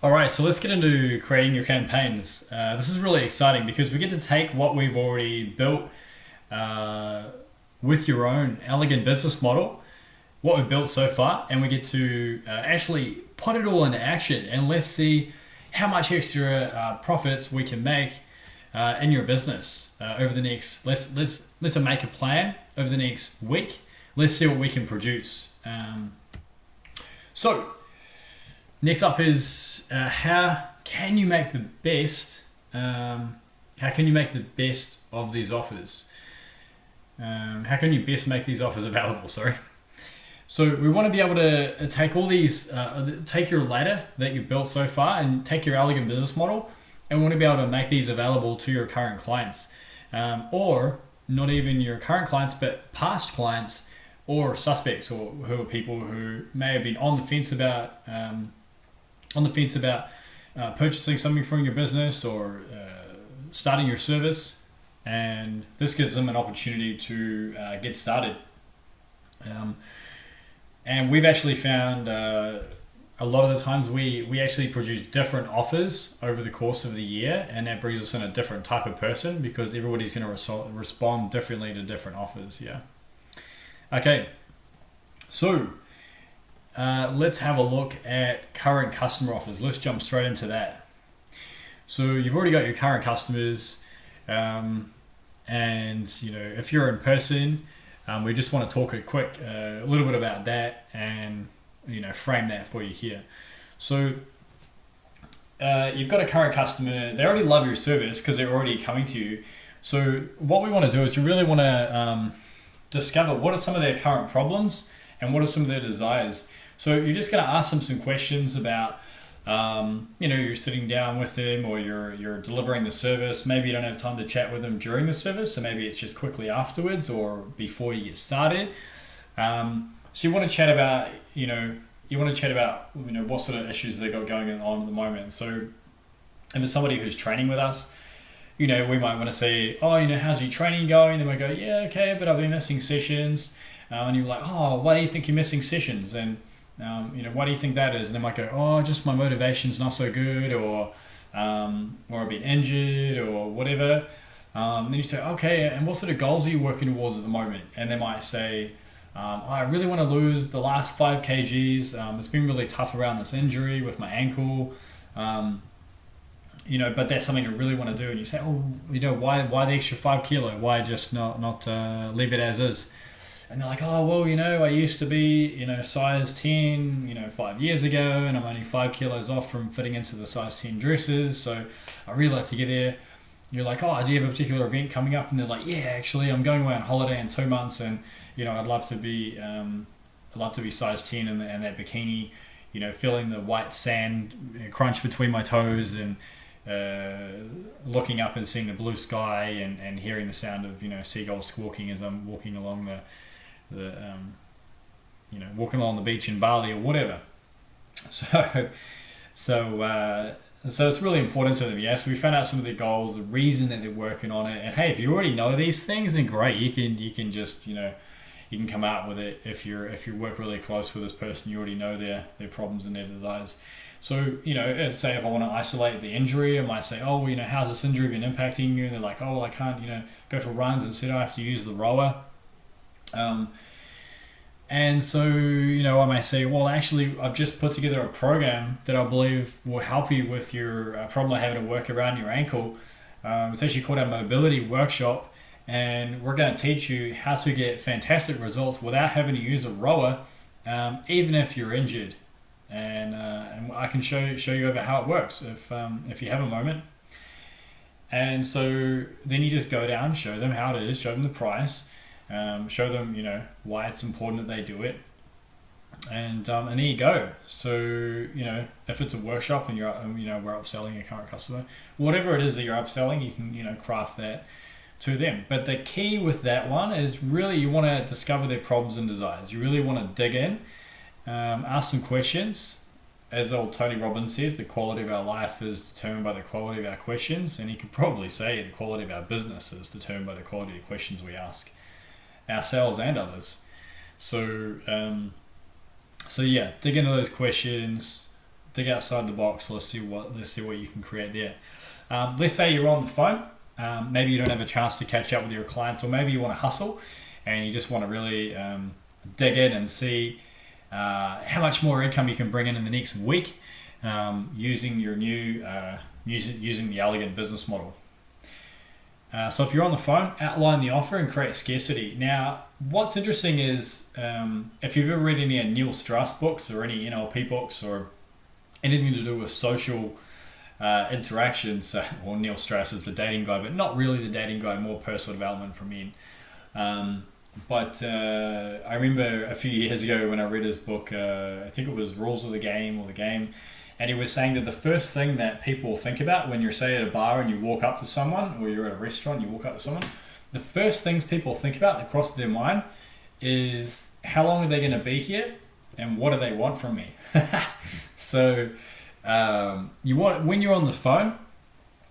All right, so let's get into creating your campaigns. This is really exciting because we get to take what we've already built uh, with your own elegant business model, what we've built so far, and we get to actually put it all into action. And let's see how much extra profits we can make in your business over the next. Let's make a plan over the next week. Let's see what we can produce. So next up is how can you make the best? How can you make the best of these offers? How can you best make these offers available? Sorry. So we want to be able to take all these, take your ladder that you've built so far, and take your elegant business model, and we want to be able to make these available to your current clients, or not even your current clients, but past clients or suspects, or who are people who may have been on the fence about purchasing something from your business or starting your service, and this gives them an opportunity to get started. And we've actually found a lot of the times we actually produce different offers over the course of the year, and that brings us in a different type of person because everybody's going to respond differently to different offers. Yeah. Okay. So let's have a look at current customer offers. Let's jump straight into that. So you've already got your current customers, and if you're in person, we just want to talk a little bit about that, and frame that for you here. So you've got a current customer. They already love your service because they're already coming to you. So what we want to do is you really want to discover what are some of their current problems and what are some of their desires. So you're just going to ask them some questions about, you're sitting down with them, or you're delivering the service. Maybe you don't have time to chat with them during the service, so maybe it's just quickly afterwards or before you get started. So you want to chat about, what sort of issues they got going on at the moment. So if it's somebody who's training with us, we might want to say, how's your training going? They might go, yeah, okay, but I've been missing sessions. And you're like, why do you think you're missing sessions? And why do you think that is? And they might go, just my motivation's not so good, or I've been injured, or whatever. Then you say, okay, and what sort of goals are you working towards at the moment? And they might say, I really want to lose the last 5 kgs. It's been really tough around this injury with my ankle. But that's something I really want to do. And you say, why the extra 5 kilo? Why just not leave it as is? And they're like, I used to be, size 10, 5 years ago, and I'm only 5 kilos off from fitting into the size 10 dresses. So I really like to get there. You're like, do you have a particular event coming up? And they're like, yeah, actually, I'm going away on holiday in 2 months, and I'd love to be size 10 in that bikini, feeling the white sand crunch between my toes, and looking up and seeing the blue sky, and hearing the sound of seagulls squawking as I'm walking along walking along the beach in Bali or whatever. So it's really important to them. Yeah, so we found out some of their goals, the reason that they're working on it, and hey, if you already know these things, then great. You can just you can come out with it. If you work really close with this person, you already know their problems and their desires. So say if I want to isolate the injury, I might say, how's this injury been impacting you? And they're like, I can't go for runs, instead I have to use the rower. And so, I may say, well, actually, I've just put together a program that I believe will help you with your problem of having to work around your ankle. It's actually called our Mobility Workshop, and we're going to teach you how to get fantastic results without having to use a rower, even if you're injured. And I can show you over how it works if you have a moment. And so then you just go down, show them how it is, show them the price. Show them, why it's important that they do it, and there you go. So, if it's a workshop and you're, we're upselling a current customer, whatever it is that you're upselling, you can, craft that to them. But the key with that one is really you want to discover their problems and desires. You really want to dig in, ask some questions. As old Tony Robbins says, the quality of our life is determined by the quality of our questions, and you could probably say the quality of our business is determined by the quality of the questions we ask ourselves and others. So dig into those questions, dig outside the box. Let's see what you can create there. Let's say you're on the phone. Maybe you don't have a chance to catch up with your clients, or maybe you want to hustle and you just want to really dig in and see how much more income you can bring in the next week using your new using the Elegant business model. So if you're on the phone, outline the offer and create scarcity. Now, what's interesting is if you've ever read any Neil Strauss books or any NLP books or anything to do with social interactions, well, Neil Strauss is the dating guy, but not really the dating guy, more personal development for men. But I remember a few years ago when I read his book, I think it was Rules of the Game or The Game, and he was saying that the first thing that people think about when you're, say, at a bar and you walk up to someone, or you're at a restaurant and you walk up to someone, the first things people think about that cross their mind is how long are they going to be here and what do they want from me? So when you're on the phone,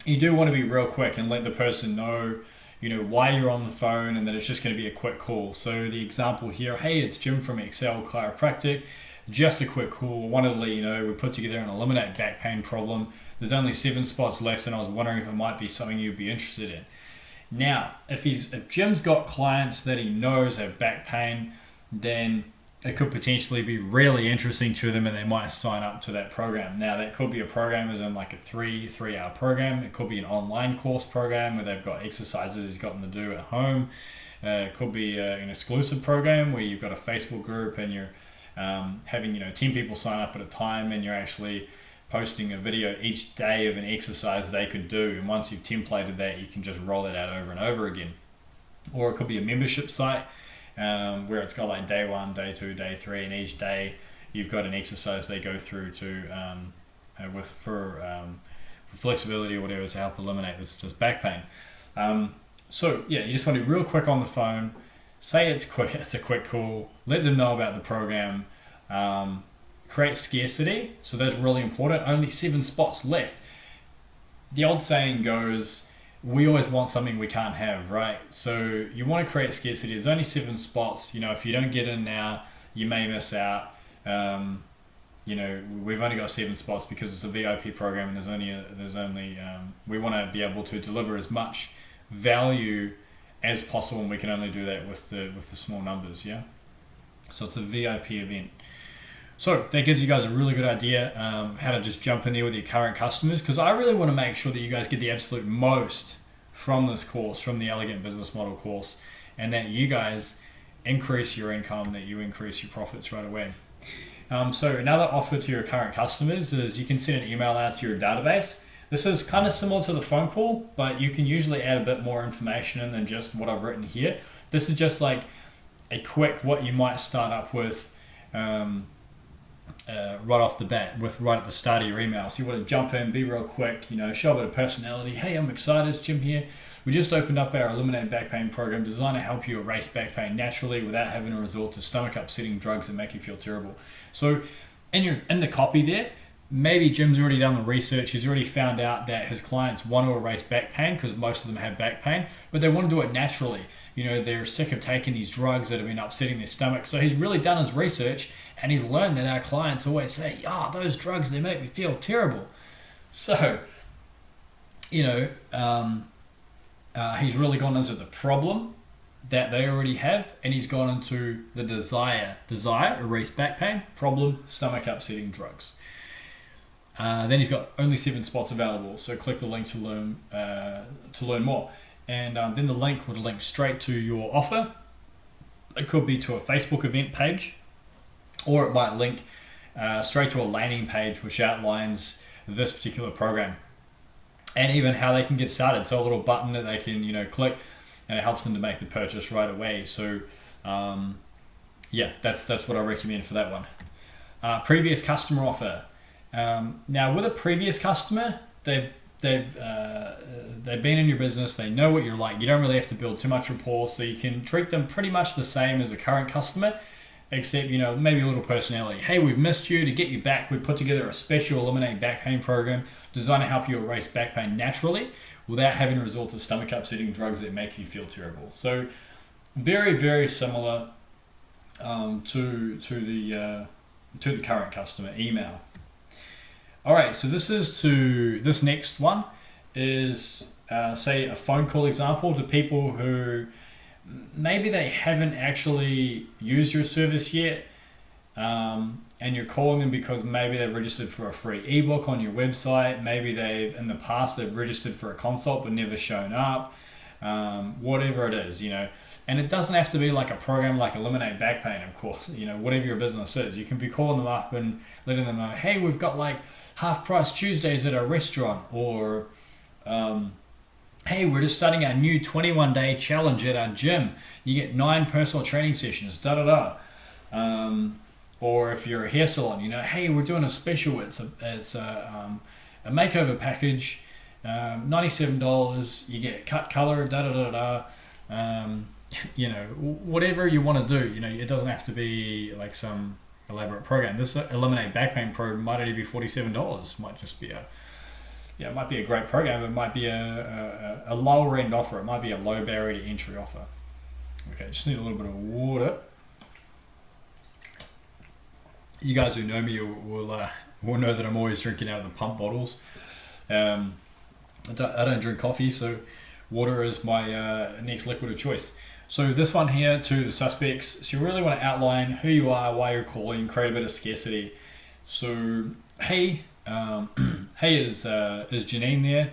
you do want to be real quick and let the person know, why you're on the phone and that it's just going to be a quick call. So the example here, hey, it's Jim from Excel Chiropractic. Just a quick call. Wanted to let you know we put together an eliminate back pain problem. There's only 7 spots left, and I was wondering if it might be something you'd be interested in. Now, if Jim's got clients that he knows have back pain, then it could potentially be really interesting to them, and they might sign up to that program. Now, that could be a program as in like a 3-hour program. It could be an online course program where they've got exercises he's got them to do at home. It could be an exclusive program where you've got a Facebook group and you're having 10 people sign up at a time, and you're actually posting a video each day of an exercise they could do, and once you've templated that, you can just roll it out over and over again. Or it could be a membership site where it's got like day 1, day 2, day 3, and each day you've got an exercise they go through to for flexibility or whatever to help eliminate this back pain. So yeah, you just want to be real quick on the phone. Say it's a quick call, let them know about the program, create scarcity, so that's really important. Only 7 spots left. The old saying goes, we always want something we can't have, right? So you want to create scarcity. There's only 7 spots. If you don't get in now, you may miss out. We've only got 7 spots because it's a VIP program, and there's only we want to be able to deliver as much value as possible, and we can only do that with the small numbers. Yeah, so it's a VIP event. So that gives you guys a really good idea how to just jump in there with your current customers, because I really want to make sure that you guys get the absolute most from this course, from the Elegant Business Model course, and that you guys increase your income, that you increase your profits right away. So another offer to your current customers is you can send an email out to your database. This is kind of similar to the phone call, but you can usually add a bit more information in than just what I've written here. This is just like a quick, what you might start up with right off the bat, right at the start of your email. So you want to jump in, be real quick, show a bit of personality. Hey, I'm excited, it's Jim here. We just opened up our Eliminate Back Pain program designed to help you erase back pain naturally without having to resort to stomach upsetting drugs that make you feel terrible. So in the copy there, maybe Jim's already done the research. He's already found out that his clients want to erase back pain because most of them have back pain, but they want to do it naturally. They're sick of taking these drugs that have been upsetting their stomach. So he's really done his research, and he's learned that our clients always say, those drugs, they make me feel terrible. So, he's really gone into the problem that they already have, and he's gone into the desire, erase back pain, problem, stomach upsetting drugs. Then he's got only 7 spots available, so click the link to learn more. And then the link would link straight to your offer. It could be to a Facebook event page, or it might link straight to a landing page which outlines this particular program and even how they can get started. So a little button that they can click, and it helps them to make the purchase right away. So that's what I recommend for that one. Previous customer offer. Now with a previous customer, they've been in your business, they know what you're like. You don't really have to build too much rapport, so you can treat them pretty much the same as a current customer, except maybe a little personality. Hey, we've missed you. To get you back, we put together a special Eliminate Back Pain program designed to help you erase back pain naturally without having to resort to stomach upsetting drugs that make you feel terrible. So very, very similar to the current customer email. All right, so this next one is say a phone call example to people who maybe they haven't actually used your service yet, and you're calling them because maybe they've registered for a free ebook on your website. Maybe in the past they've registered for a consult but never shown up. Whatever it is, and it doesn't have to be like a program like Eliminate Back Pain, of course. Whatever your business is, you can be calling them up and letting them know, hey, we've got like half price Tuesdays at our restaurant, or hey, we're just starting our new 21-day challenge at our gym. You get 9 personal training sessions, or if you're a hair salon, hey, we're doing a special. It's a makeover package, $97. You get cut color, whatever you want to do. It doesn't have to be like some elaborate program. This Eliminate Back Pain program might only be $47. Might just be it might be a great program. It might be a lower end offer. It might be a low barrier to entry offer. Okay, just need a little bit of water. You guys who know me will know that I'm always drinking out of the pump bottles. I don't drink coffee, so water is my next liquid of choice. So this one here, to the suspects. So you really want to outline who you are, why you're calling, create a bit of scarcity. So hey, hey, is Janine there?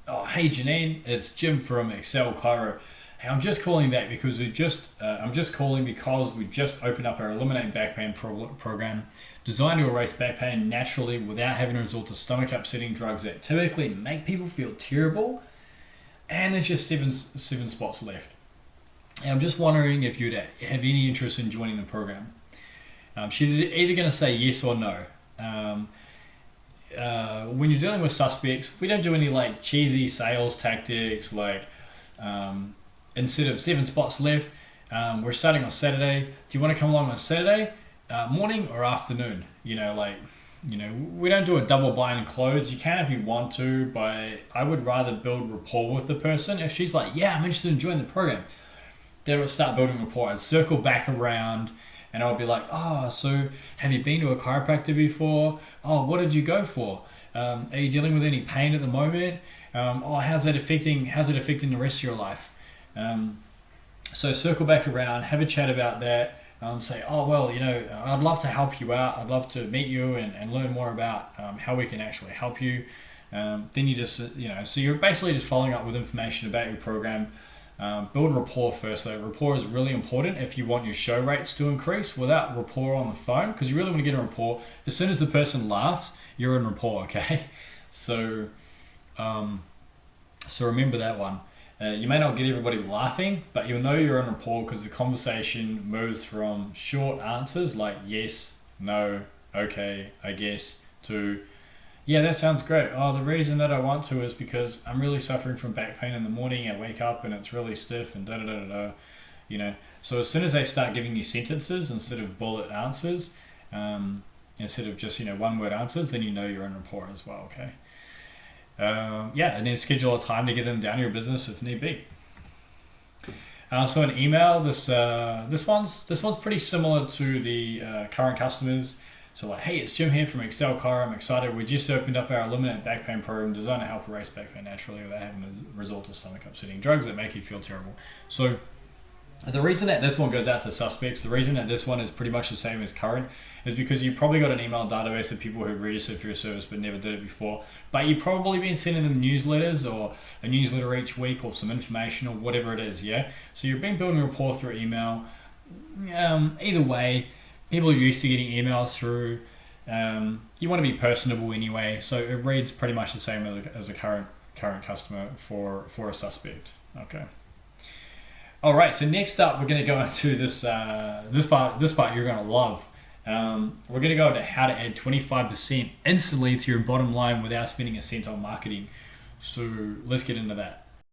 Oh, hey Janine, it's Jim from Excel Chiro. Hey, I'm just calling back because we just opened up our Eliminate Back Pain program, designed to erase back pain naturally without having to resort to stomach upsetting drugs that typically make people feel terrible. And there's just seven spots left. And I'm just wondering if you'd have any interest in joining the program. She's either going to say yes or no. When you're dealing with suspects, we don't do any like cheesy sales tactics like instead of 7 spots left, we're starting on Saturday. Do you want to come along on Saturday morning or afternoon? We don't do a double buy and close. You can if you want to, but I would rather build rapport with the person. If she's like, yeah, I'm interested in joining the program, then we'll start building rapport. I'd circle back around and I'll be like, oh, so have you been to a chiropractor before? Oh, what did you go for? Are you dealing with any pain at the moment? How's it affecting the rest of your life? So circle back around, have a chat about that. Say, oh, well, I'd love to help you out. I'd love to meet you and learn more about how we can actually help you. Then you just, so you're basically just following up with information about your program. Build rapport first. So rapport is really important if you want your show rates to increase. Without rapport on the phone, because you really want to get a rapport, as soon as the person laughs, you're in rapport, okay? So remember that one. You may not get everybody laughing, but you'll know you're in rapport because the conversation moves from short answers like yes, no, okay, I guess, to yeah, that sounds great. Oh, the reason that I want to is because I'm really suffering from back pain in the morning. I wake up and it's really stiff and da-da-da-da-da. So as soon as they start giving you sentences instead of bullet answers, instead of just, one word answers, then you're in rapport as well, okay? And then schedule a time to get them down to your business if need be. So an email, this one's pretty similar to the current customers. So like, hey, it's Jim here from Excel Chiro. I'm excited. We just opened up our Eliminate Back Pain program designed to help erase back pain naturally without having to resort to stomach upsetting drugs that make you feel terrible. So the reason that this one goes out to suspects, the reason that this one is pretty much the same as current, is because you've probably got an email database of people who registered for your service but never did it before. But you've probably been sending them newsletters or a newsletter each week or some information or whatever it is, yeah? So you've been building a rapport through email. Either way, people are used to getting emails through. You want to be personable anyway, so it reads pretty much the same as a current customer for a suspect, okay? All right, so next up, we're going to go into this part you're going to love. We're going to go into how to add 25% instantly to your bottom line without spending a cent on marketing. So let's get into that.